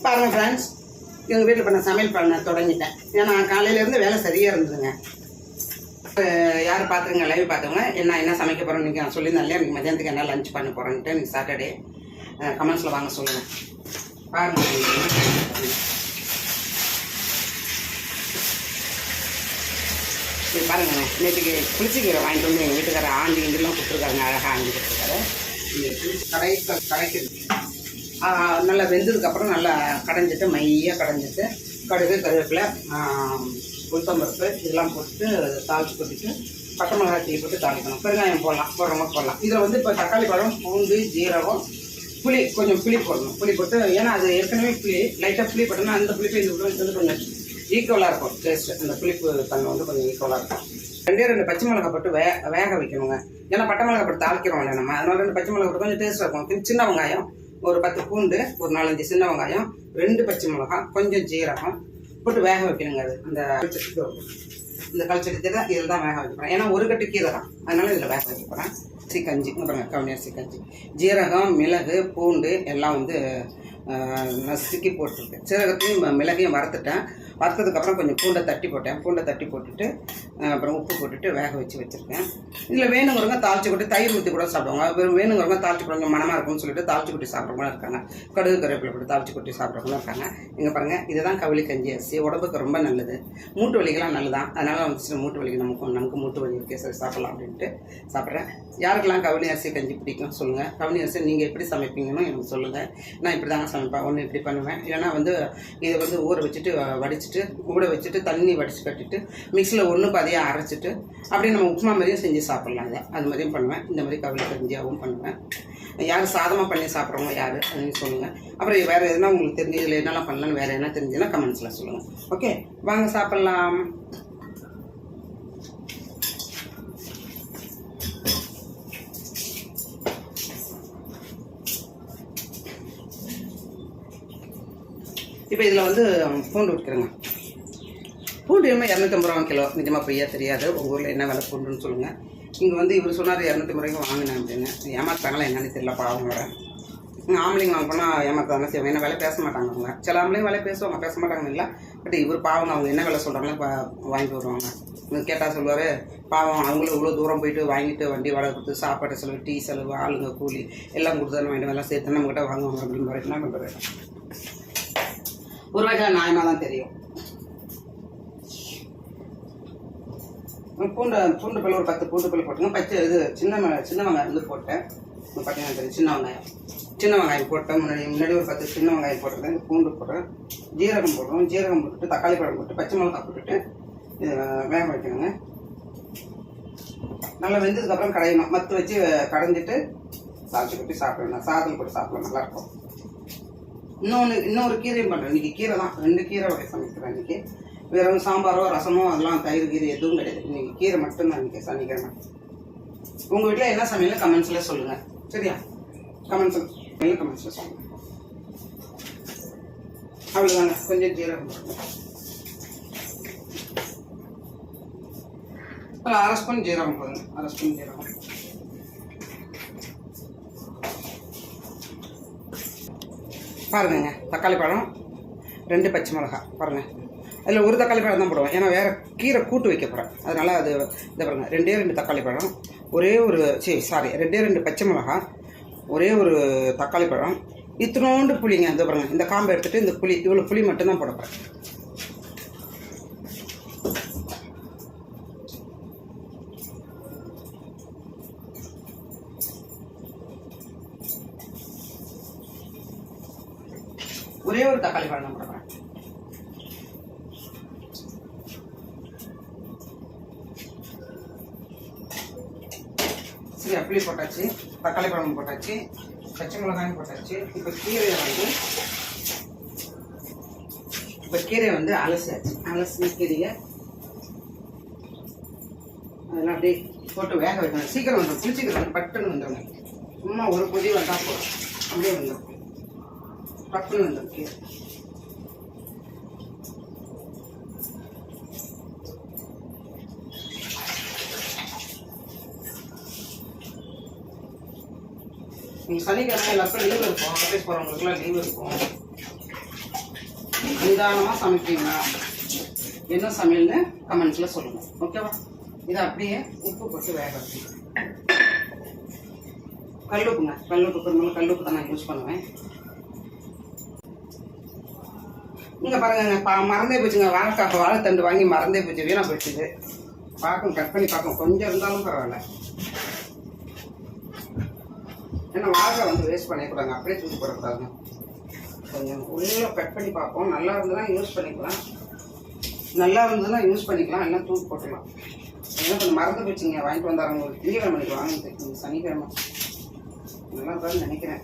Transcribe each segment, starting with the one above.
பாருங்கள் ஃப்ரெண்ட்ஸ், எங்கள் வீட்டில் பண்ண சமையல் பண்ண தொடங்கிட்டேன். ஏன்னா காலையிலேருந்து வேலை சரியாக இருந்ததுங்க. யார் பார்த்துங்க, லைவ் பார்த்துங்க. என்ன சமைக்க போகிறோன்னு இன்றைக்கி நான் சொல்லியிருந்தேன் இல்லையா, இன்றைக்கி மதியானத்துக்கு என்ன லஞ்ச் பண்ண போகிறேன்ட்டு. இன்றைக்கி சாட்டர்டே. கமெண்ட்ஸில் வாங்க சொல்லுங்கள். பாருங்கள், இது பாருங்கண்ணே, நேற்றுக்கு புளிச்சிக்கீரை வாங்கிட்டு வந்து எங்கள் வீட்டுக்கார ஆண்டி இங்கெல்லாம் கொடுத்துருக்காங்க. அழகாக ஆண்டி கொடுத்துருக்காரு. கடைக்கிறது நல்லா வெந்ததுக்கப்புறம் நல்லா கடைஞ்சிட்டு மையாக கடைஞ்சிட்டு கடுகு, கருவேப்பிலை, உளுத்தம்பருப்பு இதெல்லாம் போட்டு தாளித்து கொட்டிட்டு பட்டை மிளகாய் தீ போட்டு தாளிக்கணும். பெருங்காயம் போடலாம், போடுறவங்க போடலாம். இதில் வந்து இப்போ தக்காளி பழம், பூண்டு, ஜீரகம், புளி, கொஞ்சம் புளி போடணும். புளி போட்டு, ஏன்னா அது ஏற்கனவே புளி லைட்டாக புளி போட்டோம்னா அந்த புளிப்பு இந்த புளி வந்து கொஞ்சம் ஈக்குவலாக இருக்கும் டேஸ்ட்டு. அந்த புளிப்பு தன்மை வந்து கொஞ்சம் ஈக்குவலாக இருக்கும். 2 பச்சை மிளகாய் போட்டு வேக வைக்கணுங்க. ஏன்னா பட்டை மிளகாய் போட்டு தாளிக்கிறோம் இல்லை நம்ம, அதனால 2 பச்சை மிளகாய் போட்டு கொஞ்சம் டேஸ்ட்டாக இருக்கும். சின்ன வெங்காயம் ஒரு 10 பூண்டு, ஒரு 4-5 சின்ன வெங்காயம், 2 பச்சை மிளகாய், கொஞ்சம் ஜீரகம் போட்டு வேக வைக்கணுங்க. அது அந்த இந்த கல்ச்செடுத்து தான் இதில் தான் வேக வைக்க போகிறேன். ஏன்னா ஒரு கட்டு கீரை தான், அதனால இதில் வேக வைக்க போகிறேன். சிக்கஞ்சி பாருங்க, கவுனியரிசி கஞ்சி. ஜீரகம், மிளகு, பூண்டு எல்லாம் வந்து நசுக்கி போட்டுருக்கேன். சீரகத்தையும் மிளகையும் வறுத்துட்டேன். வறுத்ததுக்கப்புறம் கொஞ்சம் பூண்டை தட்டி போட்டேன். பூண்டை தட்டி போட்டுட்டு அப்புறம் உப்பு போட்டுட்டு வேக வச்சுருக்கேன். இதில் வேணுங்கிறவங்க தாளிச்சு கொட்டி தயிர் ஊற்றி கூட சாப்பிடுவாங்க. வேணுங்கிறவங்க தாளிச்சு கொஞ்சம் மனமாக இருக்கும்னு சொல்லிட்டு தாளிச்சு கொட்டி சாப்பிட்றவங்களும் இருக்காங்க. கடுகு, கருவேப்பிலை போட்டு தாளிச்சு கொட்டி சாப்பிட்றவங்களும் இருக்காங்க. இங்கே பாருங்கள், இதுதான் கவுளி கஞ்சி அரிசி. உடம்புக்கு ரொம்ப நல்லது. மூட்டு வலிக்கெல்லாம் நல்லதான். அதனால் வந்துச்சு மூட்டு வலிக்கு நமக்கு மூட்டு வலி இருக்கே, சரி சாப்பிட்லாம் அப்படின்ட்டு சாப்பிட்றேன். யாருக்கெல்லாம் கவுனி அரிசி கஞ்சி பிடிக்கும் சொல்லுங்கள். கவுனி அரிசி நீங்கள் எப்படி சமைப்பீங்கன்னு எனக்கு சொல்லுங்கள். நான் இப்படி தாங்க சமைப்பேன். ஒன்று இப்படி பண்ணுவேன். இல்லைனா வந்து இதை வந்து ஊற வச்சுட்டு ஊற வச்சுட்டு தண்ணி வடித்து கட்டிட்டு மிக்சியில் ஒன்று பாதியாக அரைச்சிட்டு அப்படியே நம்ம உப்புமா மாதிரியும் செஞ்சு சாப்பிட்லாம். இதை அது மாதிரியும் பண்ணுவேன். இந்த மாதிரி கவுளி கஞ்சியாகவும் பண்ணுவேன். யார் சாதமாக பண்ணி சாப்பிட்றவங்க யார் அப்படின்னு சொல்லுங்கள். அப்புறம் வேறு எதுனா உங்களுக்கு தெரிஞ்சு இதில் என்னெல்லாம் பண்ணலான்னு வேறு என்ன தெரிஞ்சுன்னா கமெண்ட்ஸில் சொல்லுங்கள். ஓகே, வாங்க சாப்பிட்லாம். இப்போ இதில் வந்து பூண்டு விட்டுக்கிறேங்க. பூண்டு இனிமேல் 250 ரூபா கிலோ. நிஜமாக பொய்யா தெரியாது. உங்கள் ஊரில் என்ன விலை பூண்டுன்னு சொல்லுங்கள். இங்கே வந்து இவர் சொன்னார் 250 ரூபாய்க்கு வாங்கினேன் அப்படின்னு. ஏமாத்தாங்களா என்னன்னு தெரியல. பாவம் வர ஆம்பளைங்க வாங்க போனால் ஏமாத்தாங்க செய்வாங்க. என்ன விலை பேச மாட்டாங்க அவங்க. சில ஆம்பளையும் விலை பேசுவாங்க, பேச மாட்டாங்க இல்லை. பட் இவர் பாவங்க, அவங்க என்ன விலை சொல்கிறாங்களோ வாங்கிட்டு வருவாங்க. கேட்டால் சொல்லுவார், பாவம் அவங்களும் இவ்வளோ தூரம் போயிட்டு வாங்கிட்டு வண்டி வாடகை கொடுத்து சாப்பாடு செலவு, டீ செலவு, ஆளுங்க கூலி எல்லாம் கொடுத்து தானே வாங்கிட்டு எல்லாம் சேர்த்து நம்மகிட்ட வாங்குவாங்க அப்படின்னு வரைக்கும் என்ன பண்ணுறது. ஒரு வகையில் நியாயமாக தான் தெரியும். பூண்டு பல் ஒரு 10 பூண்டு பல் போட்டுங்க. பச்சை இது சின்ன வெங்காயம் வந்து போட்டேன். பார்த்தீங்கன்னா தெரியும், சின்ன வெங்காயம் போட்டேன். முன்னாடி ஒரு 10 சின்ன வெங்காயம் போட்டிருக்கேன். பூண்டு போடுறேன், ஜீரகம் போடுறோம். ஜீரகம் போட்டுட்டு தக்காளி பழம் போட்டு பச்சை மிளகாய் போட்டுட்டு வேக வைக்கணுங்க. நல்லா வெந்ததுக்கப்புறம் கடையணும். மத்து வச்சு கடைஞ்சிட்டு சாப்பிட்டு கொட்டி சாப்பிடணும். சாதத்தில் போட்டு சாப்பிடலாம், நல்லாயிருக்கும். இன்னொரு கீரையும் பண்ணுறேன். இன்றைக்கி கீரை தான் 2 கீரை வகை சமைக்கிறேன். இன்றைக்கி வேறு சாம்பாரோ ரசமோ அதெல்லாம் தயிர் கீரை எதுவும் கிடையாது. இன்றைக்கி கீரை மட்டும்தான். இன்றைக்கி சனிக்கிழமை. உங்கள் வீட்டில் என்ன சமையல் கமெண்ட்ஸில் சொல்லுங்கள். சரியா? கமெண்ட்ஸில் சொல்லுங்கள். அவ்வளோதாங்க. கொஞ்சம் ஜீரகம் போடுங்க. அரை ஸ்பூன் ஜீரகம் போடுங்க. அரை ஸ்பூன் ஜீரகம். பாருங்க, தக்காளி பழம், 2 பச்சை மிளகாய். பாருங்கள், அதில் ஒரு தக்காளி பழம் தான் போடுவேன். ஏன்னா வேறு கீரை கூட்டு வைக்க போகிறேன். அதனால் அது இதை பாருங்கள், 2 தக்காளி பழம், 2 பச்சை மிளகாய், ஒரே ஒரு தக்காளி பழம், இத்தினோண்டு புளிங்க. இதை பாருங்கள், இந்த காம்பை எடுத்துகிட்டு இந்த புளி, இவ்வளோ புளி மட்டும்தான் போட போகிறேன். ஒரே ஒரு தக்காளி பழம் தான் போடுறேன். சரி, புளி போட்டாச்சு, தக்காளி பழம் போட்டாச்சு, பச்சை மிளகாயும் போட்டாச்சு. இப்போ கீரையை வந்து அலசி கீரையை அதெல்லாம் அப்படியே போட்டு வேக வைக்கணும். சீக்கிரம் வந்துடும். புளிச்சிக்கிறது பட்டுன்னு வந்துடுங்க. சும்மா ஒரு கொதி வந்தால் போதும், அப்படியே வந்துடும். பட்டுன்னு வந்துடும் கீரை. நீங்கள் சனிக்கிழமை எல்லாருக்கும் லீவ் இருக்கும். ஆஃபீஸ் போகிறவங்களுக்குலாம் லீவ் இருக்கும். நிதானமாக சமைப்பீங்க. என்ன சமையல்னு கமெண்ட்ஸில் சொல்லுங்கள். ஓகேவா? இதை அப்படியே உப்பு போட்டு வேக வைக்கணும். கல்லுப்புங்க, கல்லுப்பு பெரும்பாலும் கல்லுப்பு தான் நான் யூஸ் பண்ணுவேன். இங்கே பாருங்க, மறந்தே போச்சுங்க. வாழைத்தண்டு வாங்கி மறந்தே போச்சு, வீணாக போயிடுச்சுது. பார்க்கும், கட் பண்ணி பார்க்கும், கொஞ்சம் இருந்தாலும் பரவாயில்ல. ஏன்னா வாழை வந்து வேஸ்ட் பண்ணிக்கூடாங்க, அப்படியே தூக்கி போடக்கூடாதுங்க. கொஞ்சம் உள்ளே கட் பண்ணி பார்ப்போம். நல்லா இருந்ததுன்னா யூஸ் பண்ணிக்கலாம், நல்லா இருந்ததுன்னா யூஸ் பண்ணிக்கலாம், எல்லாம் தூக்கி போட்டுக்கலாம். என்ன கொஞ்சம் மறந்து போச்சுங்க. வாங்கிட்டு வந்தாங்க ஒரு திங்கக்கிழமை மணிக்கு வாங்கிட்டு, சனிக்கிழமை நல்லா தான் நினைக்கிறேன்.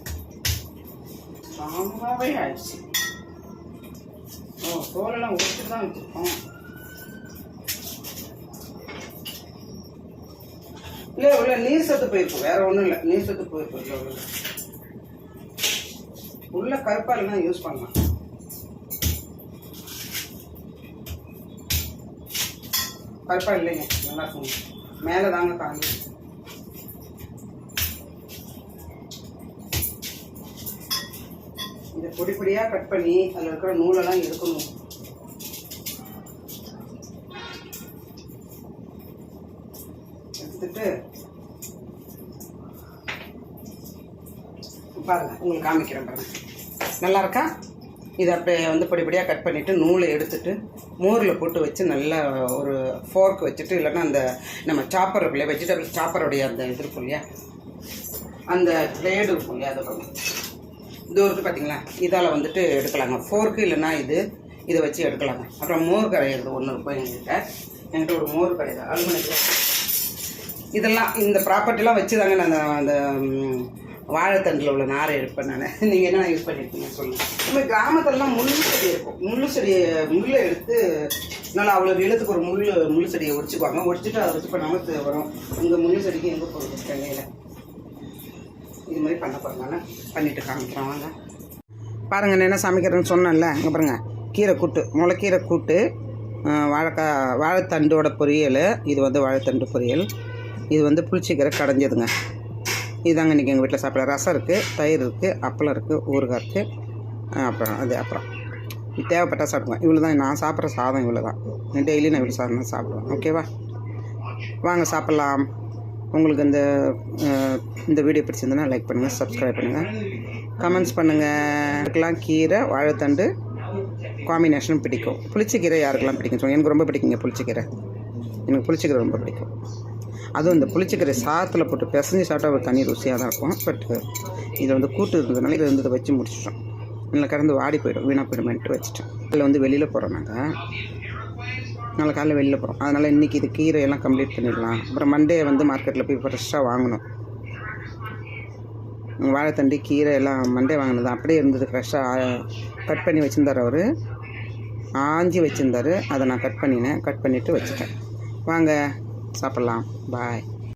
சாம்பாவே ஆயிடுச்சு. தோலெல்லாம் உடைச்சிட்டு தான் வச்சுருக்கோம். இல்லை உள்ள நீர் சத்து போயிருக்கும், வேற ஒன்றும் இல்லை. நீர் சத்து போயிருக்கும். உள்ள கருப்பாலாம் யூஸ் பண்ணலாம். கருப்பா இல்லைங்க, நல்லா இருக்குங்க. மேலே தாங்க காஞ்சி. இதை பொடி பொடியாக கட் பண்ணி அதில் இருக்கிற நூலெல்லாம் எடுக்கணும். எடுத்துட்டு பாருங்கள், உங்களுக்கு காமிக்கிறேன் பாருங்கள். நல்லா இருக்கா? இதை அப்படியே வந்து பொடி பொடியாக கட் பண்ணிவிட்டு நூலை எடுத்துட்டு மோரில் போட்டு வச்சு நல்லா ஒரு ஃபோர்க் வச்சுட்டு, இல்லைன்னா அந்த நம்ம சாப்பர் இருக்குல்லையா, வெஜிடபிள் சாப்பருடைய அந்த இது இருக்கும் இல்லையா, அந்த பிளேடு இருக்கும் இல்லையா, அதை பண்ணும். இது இருக்குது பார்த்தீங்களா, இதால் வந்துட்டு எடுக்கலாங்க. ஃபோர்க்கு இல்லைன்னா இதை வச்சு எடுக்கலாங்க. அப்புறம் மோர் கரையிறது ஒன்று இருக்கும் என்கிட்ட ஒரு மோர் கரையிறது அலுமினியத்தில். இதெல்லாம் இந்த ப்ராப்பர்ட்டிலாம் வச்சு தாங்க நான் அந்த வாழைத்தண்டில் உள்ள நாரை எடுப்பேன் நான். நீங்கள் என்ன யூஸ் பண்ணியிருக்கீங்க சொல்லுங்கள். நம்ம கிராமத்துலலாம் முள்ளு செடி இருக்கும். முள்ளை எடுத்து நல்லா அவ்வளோ எழுத்துக்கு ஒரு முள்ளு செடியை உரிச்சுக்குவாங்க. உரிச்சிட்டு அதை வச்சு பண்ணாமல் வரும். இந்த முள்ளு செடிக்கு எங்கே போகிறது சென்னையில். இது மாதிரி பண்ண போகிறேன், நான் பண்ணிவிட்டு காமிக்கிறேன் வாங்க. பாருங்கள், நான் என்ன சமைக்கிறேன்னு சொன்னேன்ல. இங்கே பாருங்கள், கீரை கூட்டு, முளைக்கீரை கூட்டு, வாழைத்தண்டோட பொரியல். இது வந்து வாழைத்தண்டு பொரியல். இது வந்து புளிச்சிக்கீரை கடைஞ்சதுங்க. இதுதாங்க இன்றைக்கி எங்கள் வீட்டில் சாப்பிட. ரசம் இருக்குது, தயிர் இருக்குது, அப்பளம் இருக்குது, ஊறுகாய் இருக்குது. அப்புறம் தேவைப்பட்டால் சாப்பிடுவேன். இவ்வளோ தான் நான் சாப்பிட்ற சாதம். இவ்வளோ தான் டெய்லி நான் இவ்வளோ சாதம் தான் சாப்பிடுவேன். ஓகேவா? வாங்க சாப்பிட்லாம். உங்களுக்கு இந்த வீடியோ பிடிச்சிருந்ததுன்னா லைக் பண்ணுங்கள், சப்ஸ்கிரைப் பண்ணுங்கள், கமெண்ட்ஸ் பண்ணுங்கள். இதுக்கெல்லாம் கீரை வாழைத்தண்டு காம்பினேஷனும் பிடிக்கும். புளிச்சக்கீரை யாருக்கெல்லாம் பிடிக்கும் சொல்லுங்கள். எனக்கு ரொம்ப பிடிக்குங்க புளிச்சக்கீரை. எனக்கு புளிச்சக்கீரை ரொம்ப பிடிக்கும். அதுவும் இந்த புளிச்சக்கீரை சாதத்தில் போட்டு பிசைஞ்சு சாப்பிட்டா ஒரு தனி ருசியாக தான் இருக்கும். பட் இதில் வந்து கூட்டு இருந்ததுனால இதை வந்து வச்சு முடிச்சிட்டோம். இல்லை கறந்து வாடி போயிடும், வீணாக போயிடுமென்ட்டு வச்சுட்டேன். அதில் வந்து வெளியில் போகிறோம் நாங்கள். நாளை காலையில் வெளியில் போகிறோம். அதனால் இன்றைக்கி இது கீரையெல்லாம் கம்ப்ளீட் பண்ணிடலாம். அப்புறம் மண்டே வந்து மார்க்கெட்டில் போய் ஃப்ரெஷ்ஷாக வாங்கணும். வாழைத்தண்டி கீரை எல்லாம் மண்டே வாங்கினது அப்படியே இருந்தது. ஃப்ரெஷ்ஷாக கட் பண்ணி வச்சுருந்தார் அவர். ஆஞ்சி வச்சுருந்தார். அதை நான் கட் பண்ணினேன். கட் பண்ணிவிட்டு வச்சுட்டேன். வாங்க சாப்பிட்லாம். பாய்.